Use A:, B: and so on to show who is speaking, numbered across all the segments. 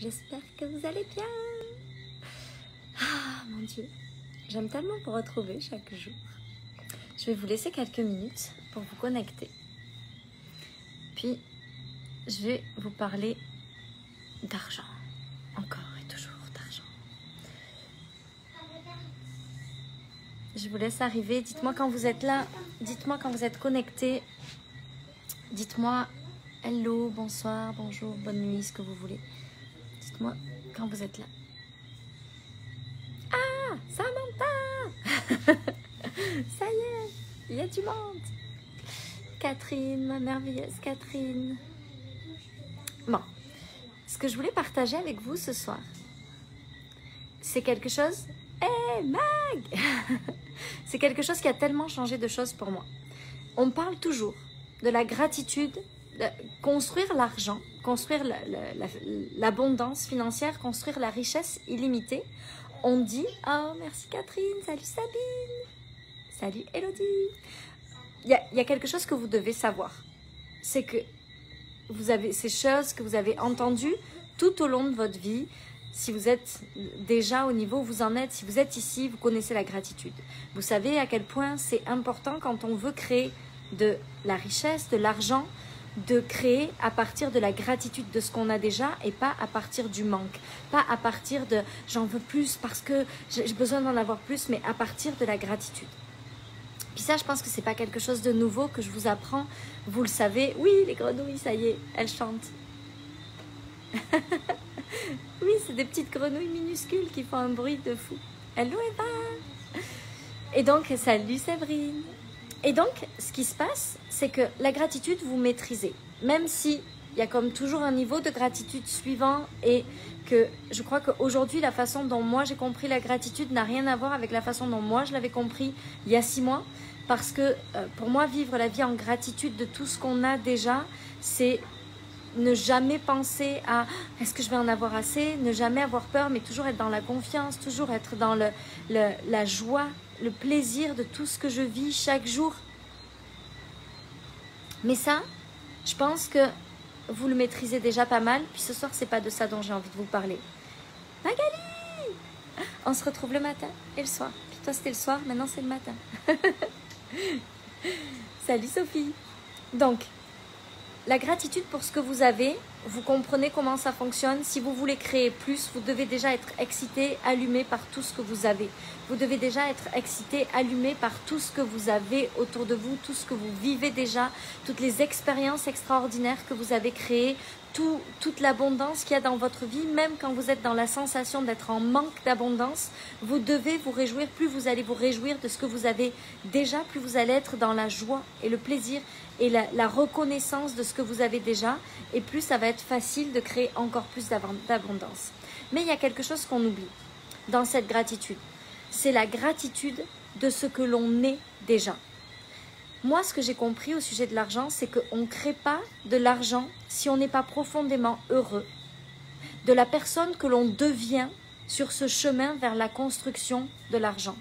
A: j'espère que vous allez bien. Ah mon Dieu, j'aime tellement vous retrouver chaque jour. Je vais vous laisser quelques minutes pour vous connecter. Puis, je vais vous parler d'argent. Encore et toujours d'argent. Je vous laisse arriver. Dites-moi quand vous êtes là. Dites-moi quand vous êtes connectés. Dites-moi hello, bonsoir, bonjour, bonne nuit, ce que vous voulez. Dites-moi quand vous êtes là. Ah, Samantha. Ça y est, il y a du monde. Catherine, ma merveilleuse Catherine. Bon, ce que je voulais partager avec vous ce soir, c'est quelque chose... Hé, Mag. C'est quelque chose qui a tellement changé de choses pour moi. On parle toujours de la gratitude, de construire l'argent, construire l'abondance financière, construire la richesse illimitée. On dit, oh merci Catherine, salut Sabine, salut Elodie. Il y a quelque chose que vous devez savoir, c'est que vous avez ces choses que vous avez entendues tout au long de votre vie. Si vous êtes déjà au niveau où vous en êtes, si vous êtes ici, vous connaissez la gratitude. Vous savez à quel point c'est important quand on veut créer de la richesse, de l'argent, de créer à partir de la gratitude de ce qu'on a déjà et pas à partir du manque. Pas à partir de j'en veux plus parce que j'ai besoin d'en avoir plus, mais à partir de la gratitude. Puis ça, je pense que c'est pas quelque chose de nouveau que je vous apprends. Vous le savez. Oui, les grenouilles, ça y est, elles chantent. Oui, c'est des petites grenouilles minuscules qui font un bruit de fou. Hello Eva. Et donc, salut Séverine. Et donc, ce qui se passe, c'est que la gratitude, vous maîtrisez. Même si il y a comme toujours un niveau de gratitude suivant et que je crois qu'aujourd'hui, la façon dont moi j'ai compris la gratitude n'a rien à voir avec la façon dont moi je l'avais compris il y a 6 mois. Parce que pour moi, vivre la vie en gratitude de tout ce qu'on a déjà, c'est ne jamais penser à est-ce que je vais en avoir assez, ne jamais avoir peur, mais toujours être dans la confiance, toujours être dans la joie, le plaisir de tout ce que je vis chaque jour. Mais ça, je pense que vous le maîtrisez déjà pas mal. Puis ce soir, c'est pas de ça dont j'ai envie de vous parler. Magali, on se retrouve le matin et le soir. Puis toi, c'était le soir, maintenant c'est le matin. Salut Sophie. Donc, la gratitude pour ce que vous avez, vous comprenez comment ça fonctionne. Si vous voulez créer plus, vous devez déjà être excité, allumé par tout ce que vous avez. Vous devez déjà être excité, allumé par tout ce que vous avez autour de vous, tout ce que vous vivez déjà, toutes les expériences extraordinaires que vous avez créées, toute l'abondance qu'il y a dans votre vie, même quand vous êtes dans la sensation d'être en manque d'abondance, vous devez vous réjouir. Plus vous allez vous réjouir de ce que vous avez déjà, plus vous allez être dans la joie et le plaisir et la reconnaissance de ce que vous avez déjà, et plus ça va être facile de créer encore plus d'abondance. Mais il y a quelque chose qu'on oublie dans cette gratitude. C'est la gratitude de ce que l'on est déjà. Moi, ce que j'ai compris au sujet de l'argent, c'est qu'on ne crée pas de l'argent si on n'est pas profondément heureux de la personne que l'on devient sur ce chemin vers la construction de l'argent.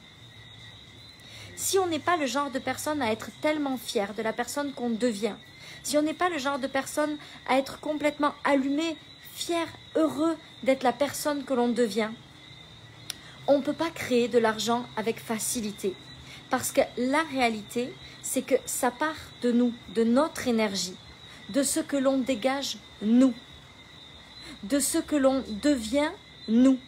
A: Si on n'est pas le genre de personne à être tellement fier de la personne qu'on devient, si on n'est pas le genre de personne à être complètement allumé, fier, heureux d'être la personne que l'on devient, on ne peut pas créer de l'argent avec facilité. Parce que la réalité, c'est que ça part de nous, de notre énergie, de ce que l'on dégage nous, de ce que l'on devient nous.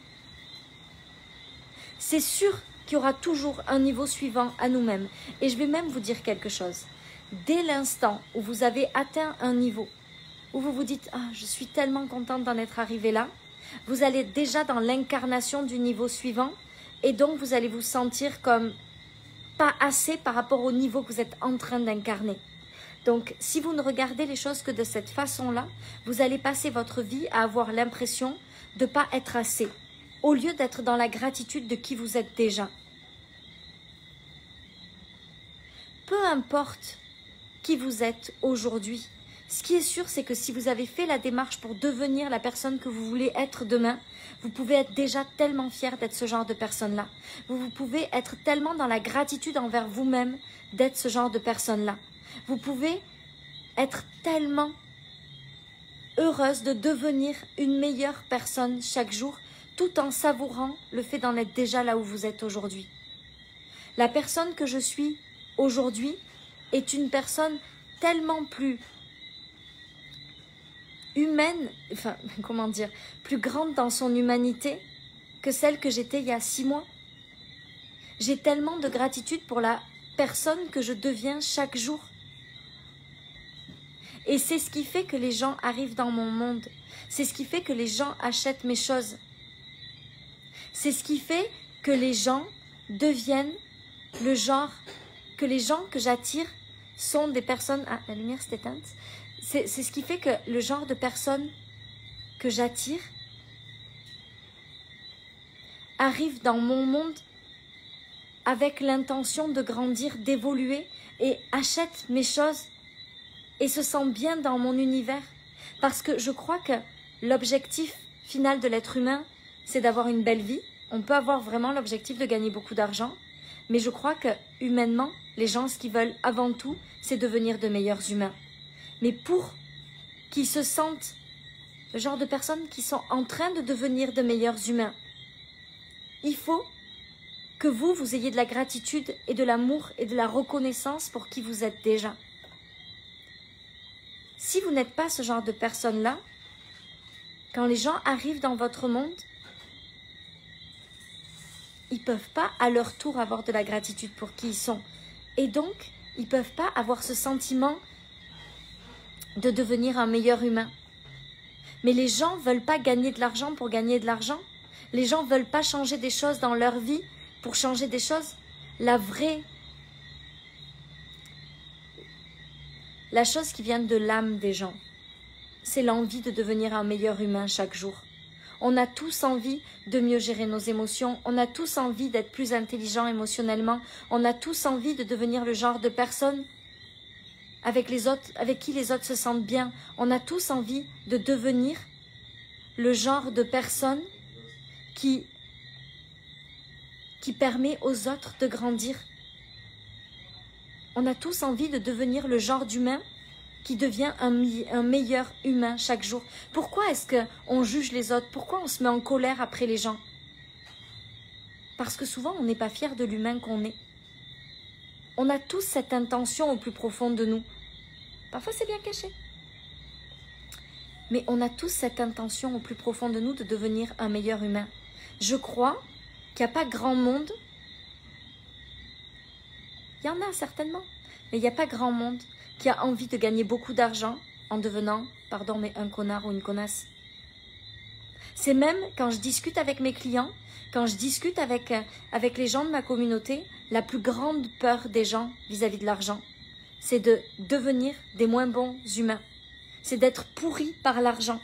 A: C'est sûr qu'il y aura toujours un niveau suivant à nous-mêmes. Et je vais même vous dire quelque chose. Dès l'instant où vous avez atteint un niveau, où vous vous dites « Ah, je suis tellement contente d'en être arrivée là », vous allez déjà dans l'incarnation du niveau suivant et donc vous allez vous sentir comme pas assez par rapport au niveau que vous êtes en train d'incarner. Donc, si vous ne regardez les choses que de cette façon-là, vous allez passer votre vie à avoir l'impression de ne pas être assez, au lieu d'être dans la gratitude de qui vous êtes déjà. Peu importe qui vous êtes aujourd'hui, ce qui est sûr, c'est que si vous avez fait la démarche pour devenir la personne que vous voulez être demain, vous pouvez être déjà tellement fier d'être ce genre de personne-là. Vous pouvez être tellement dans la gratitude envers vous-même d'être ce genre de personne-là. Vous pouvez être tellement heureuse de devenir une meilleure personne chaque jour, tout en savourant le fait d'en être déjà là où vous êtes aujourd'hui. La personne que je suis aujourd'hui est une personne tellement plus humaine, enfin, comment dire, plus grande dans son humanité que celle que j'étais il y a 6 mois. J'ai tellement de gratitude pour la personne que je deviens chaque jour. Et c'est ce qui fait que les gens arrivent dans mon monde. C'est ce qui fait que les gens achètent mes choses. C'est ce qui fait que les gens deviennent le genre, que les gens que j'attire sont des personnes... Ah, la lumière s'est éteinte. C'est ce qui fait que le genre de personnes que j'attire arrivent dans mon monde avec l'intention de grandir, d'évoluer et achètent mes choses et se sentent bien dans mon univers. Parce que je crois que l'objectif final de l'être humain, c'est d'avoir une belle vie. On peut avoir vraiment l'objectif de gagner beaucoup d'argent, mais je crois que humainement, les gens, ce qu'ils veulent avant tout, c'est devenir de meilleurs humains. Mais pour qu'ils se sentent le genre de personnes qui sont en train de devenir de meilleurs humains, il faut que vous ayez de la gratitude et de l'amour et de la reconnaissance pour qui vous êtes déjà. Si vous n'êtes pas ce genre de personne-là, quand les gens arrivent dans votre monde, ils ne peuvent pas à leur tour avoir de la gratitude pour qui ils sont. Et donc, ils ne peuvent pas avoir ce sentiment de devenir un meilleur humain. Mais les gens ne veulent pas gagner de l'argent pour gagner de l'argent. Les gens ne veulent pas changer des choses dans leur vie pour changer des choses. La chose qui vient de l'âme des gens, c'est l'envie de devenir un meilleur humain chaque jour. On a tous envie de mieux gérer nos émotions, on a tous envie d'être plus intelligent émotionnellement, on a tous envie de devenir le genre de personne avec qui les autres se sentent bien. On a tous envie de devenir le genre de personne qui permet aux autres de grandir. On a tous envie de devenir le genre d'humain qui devient un meilleur humain chaque jour. Pourquoi est-ce qu'on juge les autres? Pourquoi on se met en colère après les gens? Parce que souvent, on n'est pas fier de l'humain qu'on est. On a tous cette intention au plus profond de nous. Parfois, c'est bien caché. Mais on a tous cette intention au plus profond de nous de devenir un meilleur humain. Je crois qu'il n'y a pas grand monde. Il y en a certainement, mais il n'y a pas grand monde qui a envie de gagner beaucoup d'argent en devenant, pardon, mais un connard ou une connasse. C'est même quand je discute avec mes clients, quand je discute avec les gens de ma communauté, la plus grande peur des gens vis-à-vis de l'argent, c'est de devenir des moins bons humains. C'est d'être pourris par l'argent.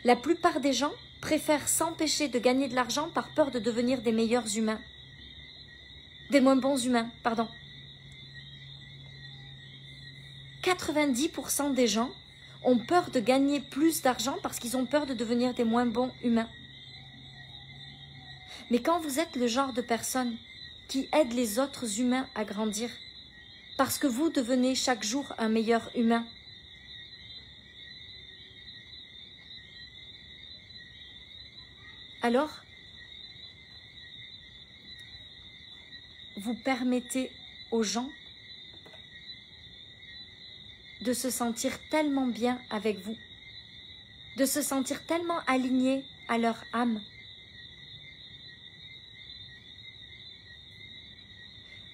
A: La plupart des gens préfèrent s'empêcher de gagner de l'argent par peur de devenir des meilleurs humains. Des moins bons humains, pardon. 90% des gens ont peur de gagner plus d'argent parce qu'ils ont peur de devenir des moins bons humains. Mais quand vous êtes le genre de personne qui aide les autres humains à grandir, parce que vous devenez chaque jour un meilleur humain, alors vous permettez aux gens de se sentir tellement bien avec vous, de se sentir tellement alignés à leur âme.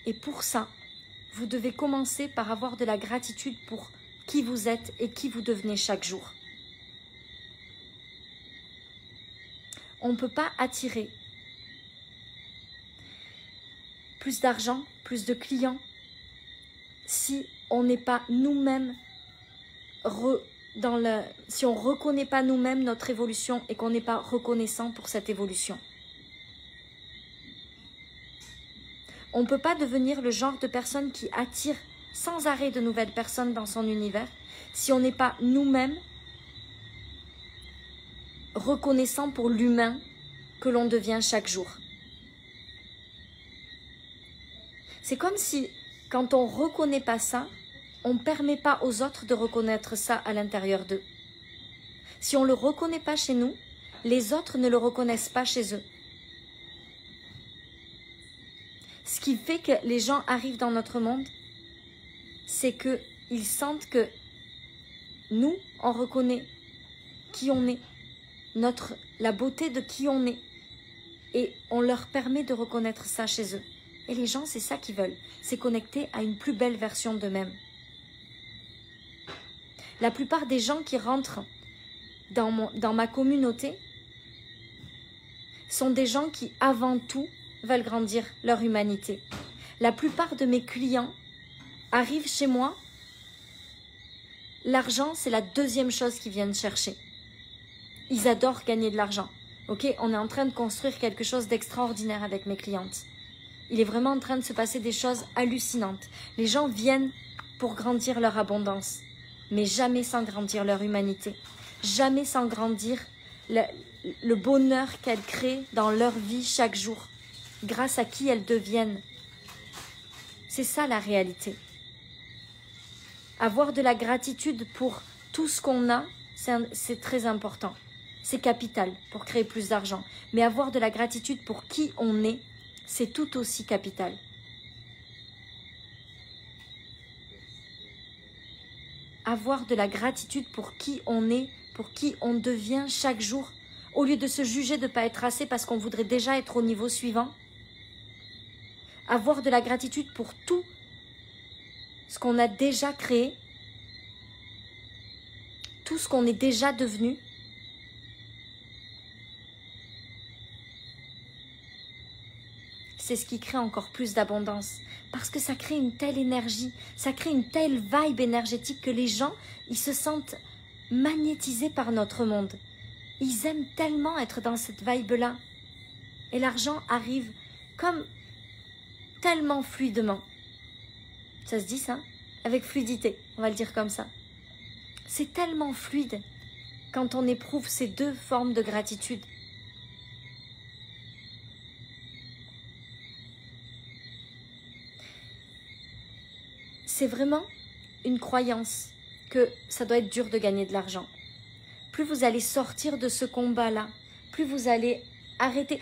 A: Et pour ça, vous devez commencer par avoir de la gratitude pour qui vous êtes et qui vous devenez chaque jour. On ne peut pas attirer plus d'argent, plus de clients, si on n'est pas nous-mêmes si on ne reconnaît pas nous-mêmes notre évolution et qu'on n'est pas reconnaissant pour cette évolution. On ne peut pas devenir le genre de personne qui attire sans arrêt de nouvelles personnes dans son univers si on n'est pas nous-mêmes reconnaissant pour l'humain que l'on devient chaque jour. C'est comme si, quand on ne reconnaît pas ça, on ne permet pas aux autres de reconnaître ça à l'intérieur d'eux. Si on ne le reconnaît pas chez nous, les autres ne le reconnaissent pas chez eux. Ce qui fait que les gens arrivent dans notre monde, c'est qu'ils sentent que nous, on reconnaît qui on est, la beauté de qui on est. Et on leur permet de reconnaître ça chez eux. Et les gens, c'est ça qu'ils veulent, c'est connecter à une plus belle version d'eux-mêmes. La plupart des gens qui rentrent dans ma communauté sont des gens qui, avant tout, veulent grandir leur humanité. La plupart de mes clients arrivent chez moi, l'argent, c'est la deuxième chose qu'ils viennent chercher. Ils adorent gagner de l'argent. Ok, on est en train de construire quelque chose d'extraordinaire avec mes clientes. Il est vraiment en train de se passer des choses hallucinantes. Les gens viennent pour grandir leur abondance, mais jamais sans grandir leur humanité. Jamais sans grandir le bonheur qu'elles créent dans leur vie chaque jour, grâce à qui elles deviennent. C'est ça la réalité. Avoir de la gratitude pour tout ce qu'on a, c'est très important. C'est capital pour créer plus d'argent. Mais avoir de la gratitude pour qui on est, c'est tout aussi capital. Avoir de la gratitude pour qui on est, pour qui on devient chaque jour, au lieu de se juger de ne pas être assez parce qu'on voudrait déjà être au niveau suivant. Avoir de la gratitude pour tout ce qu'on a déjà créé, tout ce qu'on est déjà devenu. C'est ce qui crée encore plus d'abondance. Parce que ça crée une telle énergie, ça crée une telle vibe énergétique que les gens, ils se sentent magnétisés par notre monde. Ils aiment tellement être dans cette vibe-là. Et l'argent arrive comme tellement fluidement. Ça se dit ça? Avec fluidité, on va le dire comme ça. C'est tellement fluide quand on éprouve ces deux formes de gratitude. C'est vraiment une croyance que ça doit être dur de gagner de l'argent. Plus vous allez sortir de ce combat-là, plus vous allez arrêter...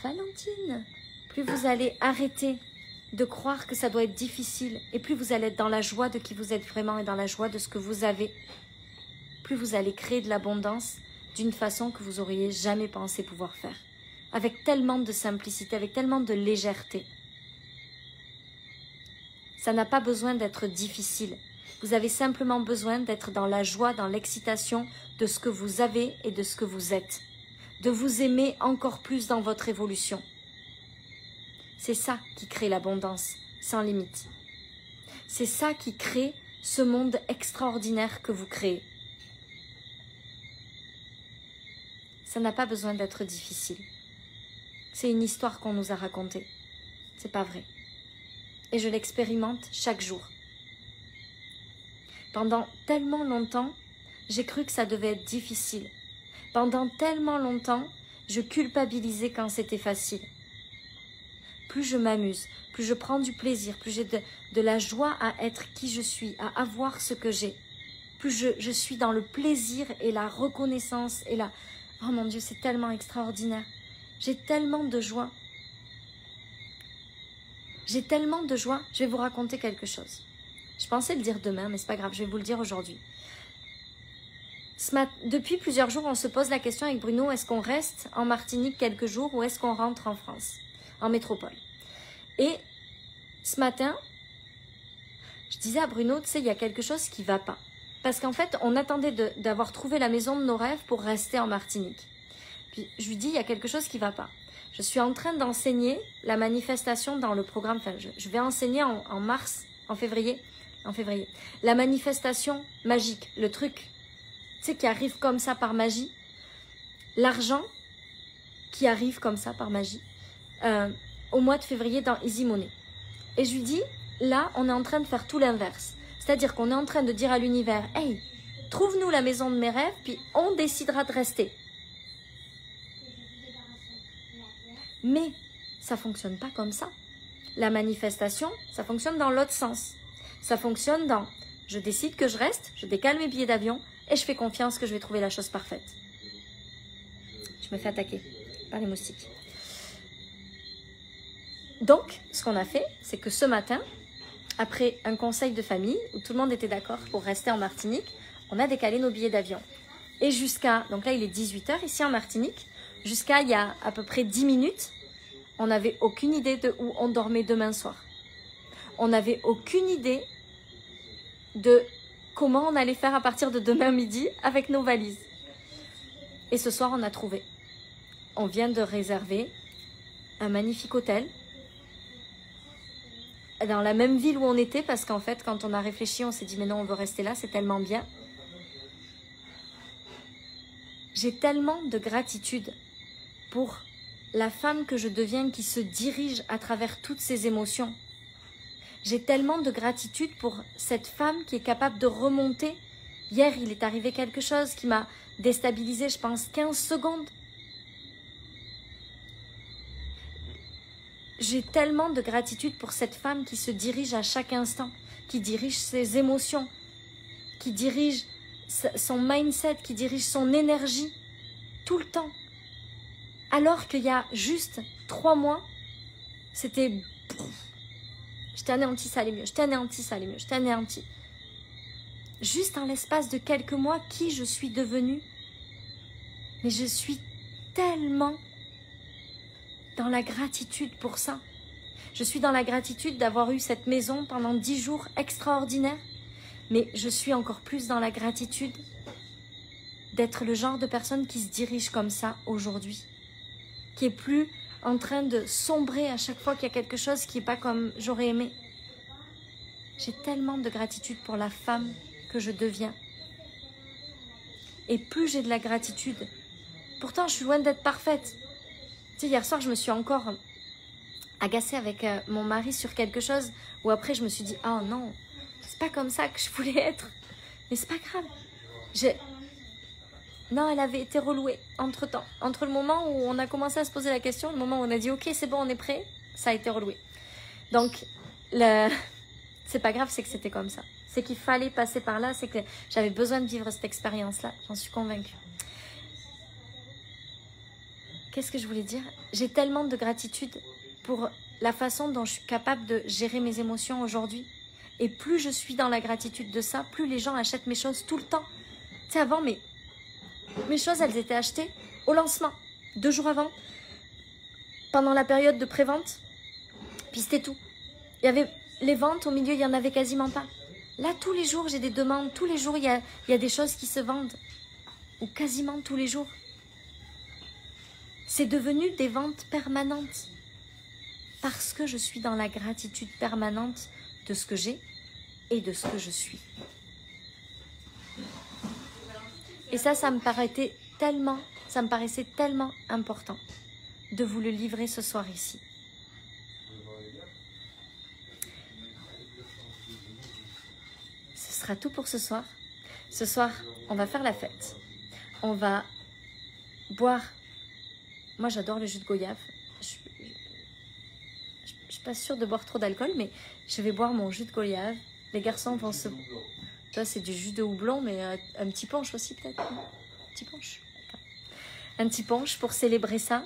A: Valentine, plus vous allez arrêter de croire que ça doit être difficile et plus vous allez être dans la joie de qui vous êtes vraiment et dans la joie de ce que vous avez, plus vous allez créer de l'abondance d'une façon que vous n'auriez jamais pensé pouvoir faire. Avec tellement de simplicité, avec tellement de légèreté. Ça n'a pas besoin d'être difficile. Vous avez simplement besoin d'être dans la joie, dans l'excitation de ce que vous avez et de ce que vous êtes. De vous aimer encore plus dans votre évolution. C'est ça qui crée l'abondance, sans limite. C'est ça qui crée ce monde extraordinaire que vous créez. Ça n'a pas besoin d'être difficile. C'est une histoire qu'on nous a racontée. C'est pas vrai. Et je l'expérimente chaque jour. Pendant tellement longtemps, j'ai cru que ça devait être difficile. Pendant tellement longtemps, je culpabilisais quand c'était facile. Plus je m'amuse, plus je prends du plaisir, plus j'ai de la joie à être qui je suis, à avoir ce que j'ai. Plus je suis dans le plaisir et la reconnaissance et la... Oh mon Dieu, c'est tellement extraordinaire. J'ai tellement de joie. J'ai tellement de joie, je vais vous raconter quelque chose. Je pensais le dire demain, mais c'est pas grave, je vais vous le dire aujourd'hui. Depuis plusieurs jours, on se pose la question avec Bruno, est-ce qu'on reste en Martinique quelques jours ou est-ce qu'on rentre en France, en métropole? Et ce matin, je disais à Bruno, tu sais, il y a quelque chose qui ne va pas. Parce qu'en fait, on attendait d'avoir trouvé la maison de nos rêves pour rester en Martinique. Puis je lui dis, il y a quelque chose qui ne va pas. Je suis en train d'enseigner la manifestation dans le programme, enfin je vais enseigner en février, la manifestation magique, le truc, tu sais, qui arrive comme ça par magie, l'argent qui arrive comme ça par magie, au mois de février dans Easy Money. Et je lui dis, là, on est en train de faire tout l'inverse. C'est-à-dire qu'on est en train de dire à l'univers, hey, trouve-nous la maison de mes rêves, puis on décidera de rester. Mais ça ne fonctionne pas comme ça. La manifestation, ça fonctionne dans l'autre sens. Ça fonctionne dans Je décide que je reste, je décale mes billets d'avion et je fais confiance que je vais trouver la chose parfaite. Je me fais attaquer par les moustiques. Donc, ce qu'on a fait, c'est que ce matin, après un conseil de famille où tout le monde était d'accord pour rester en Martinique, on a décalé nos billets d'avion. Et jusqu'à, donc là il est 18 h ici en Martinique, jusqu'à il y a à peu près 10 minutes, on n'avait aucune idée de où on dormait demain soir. On n'avait aucune idée de comment on allait faire à partir de demain midi avec nos valises. Et ce soir on a trouvé. On vient de réserver un magnifique hôtel dans la même ville où on était, parce qu'en fait, quand on a réfléchi, on s'est dit, mais non, on veut rester là, c'est tellement bien. J'ai tellement de gratitude pour la femme que je deviens qui se dirige à travers toutes ces émotions. J'ai tellement de gratitude pour cette femme qui est capable de remonter. Hier, il est arrivé quelque chose qui m'a déstabilisée, je pense, 15 secondes. J'ai tellement de gratitude pour cette femme qui se dirige à chaque instant, qui dirige ses émotions, qui dirige son mindset, qui dirige son énergie tout le temps. Alors qu'il y a juste 3 mois, c'était... Je t'ai anéanti, ça allait mieux, je t'ai anéanti, ça allait mieux, je t'ai anéanti. Juste en l'espace de quelques mois, qui je suis devenue. Mais je suis tellement dans la gratitude pour ça. Je suis dans la gratitude d'avoir eu cette maison pendant 10 jours extraordinaires. Mais je suis encore plus dans la gratitude d'être le genre de personne qui se dirige comme ça aujourd'hui. Qui est plus en train de sombrer à chaque fois qu'il y a quelque chose qui n'est pas comme j'aurais aimé. J'ai tellement de gratitude pour la femme que je deviens. Et plus j'ai de la gratitude, pourtant je suis loin d'être parfaite. Tu sais, hier soir, je me suis encore agacée avec mon mari sur quelque chose où après je me suis dit, oh non, c'est pas comme ça que je voulais être. Mais c'est pas grave. Non, elle avait été relouée entre-temps. Entre le moment où on a commencé à se poser la question, le moment où on a dit, ok, c'est bon, on est prêt, ça a été reloué. Donc, c'est pas grave, c'est que c'était comme ça. C'est qu'il fallait passer par là, c'est que j'avais besoin de vivre cette expérience-là. J'en suis convaincue. Qu'est-ce que je voulais dire? J'ai tellement de gratitude pour la façon dont je suis capable de gérer mes émotions aujourd'hui. Et plus je suis dans la gratitude de ça, plus les gens achètent mes choses tout le temps. Tu sais, avant, mes choses, elles étaient achetées au lancement, 2 jours avant, pendant la période de pré-vente. Puis c'était tout. Il y avait les ventes, au milieu, il n'y en avait quasiment pas. Là, tous les jours, j'ai des demandes. Tous les jours, il y a des choses qui se vendent. Ou quasiment tous les jours. C'est devenu des ventes permanentes. Parce que je suis dans la gratitude permanente de ce que j'ai et de ce que je suis. Et ça me paraissait tellement important de vous le livrer ce soir ici. Ce sera tout pour ce soir. Ce soir, on va faire la fête. On va boire. Moi, j'adore le jus de goyave. Je suis pas sûre de boire trop d'alcool, mais je vais boire mon jus de goyave. Les garçons vont se... Ça, c'est du jus de houblon, mais un petit punch aussi, peut-être. Un petit punch. Un petit punch pour célébrer ça.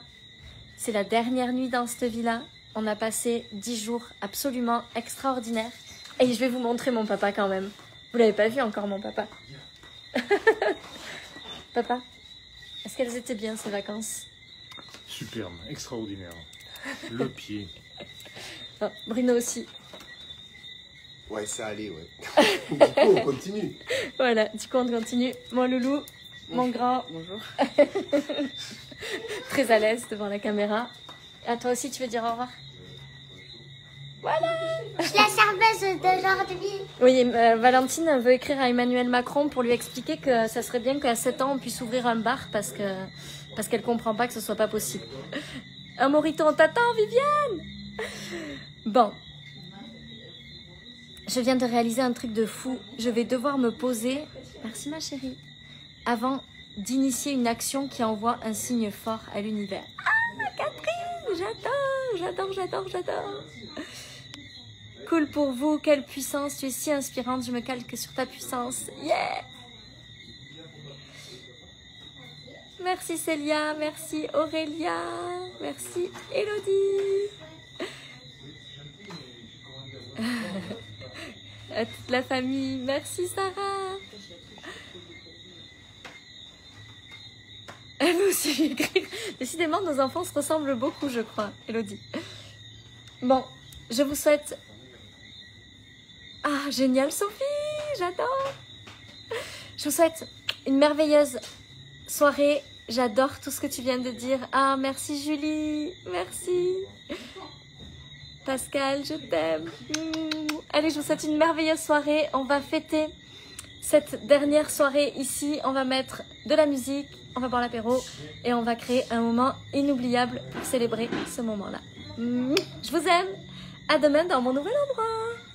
A: C'est la dernière nuit dans cette vie-là. On a passé 10 jours absolument extraordinaires. Et je vais vous montrer mon papa quand même. Vous l'avez pas vu encore, mon papa. Papa, est-ce qu'elles étaient bien, ces vacances?
B: Superbe, extraordinaire. Le pied.
A: Oh, Bruno aussi.
C: Ouais, ça allait, ouais. Du coup, on continue.
A: Voilà, du coup, on continue. Mon loulou, mon grand.
C: Bonjour.
A: Très à l'aise devant la caméra. À toi aussi, tu veux dire au revoir? Voilà.
D: Je suis la serveuse d'aujourd'hui.
A: Oui, Valentine veut écrire à Emmanuel Macron pour lui expliquer que ça serait bien qu'à 7 ans, on puisse ouvrir un bar parce qu'elle comprend pas que ce soit pas possible. Un morito, on t'attend, Viviane. Bon. Je viens de réaliser un truc de fou. Je vais devoir me poser, merci ma chérie, avant d'initier une action qui envoie un signe fort à l'univers. Ah, Catherine, j'adore. cool pour vous. Quelle puissance. Tu es si inspirante. Je me calque sur ta puissance. Yeah! Merci Célia. Merci Aurélia. Merci Elodie. À toute la famille. Merci Sarah. Elle veut aussi écrire. Décidément, nos enfants se ressemblent beaucoup, je crois, Elodie. Bon, je vous souhaite... Ah, génial Sophie, j'adore. Je vous souhaite une merveilleuse soirée. J'adore tout ce que tu viens de dire. Ah, merci Julie, merci. Pascal, je t'aime. Allez, je vous souhaite une merveilleuse soirée. On va fêter cette dernière soirée ici. On va mettre de la musique, on va boire l'apéro et on va créer un moment inoubliable pour célébrer ce moment-là. Je vous aime. À demain dans mon nouvel endroit.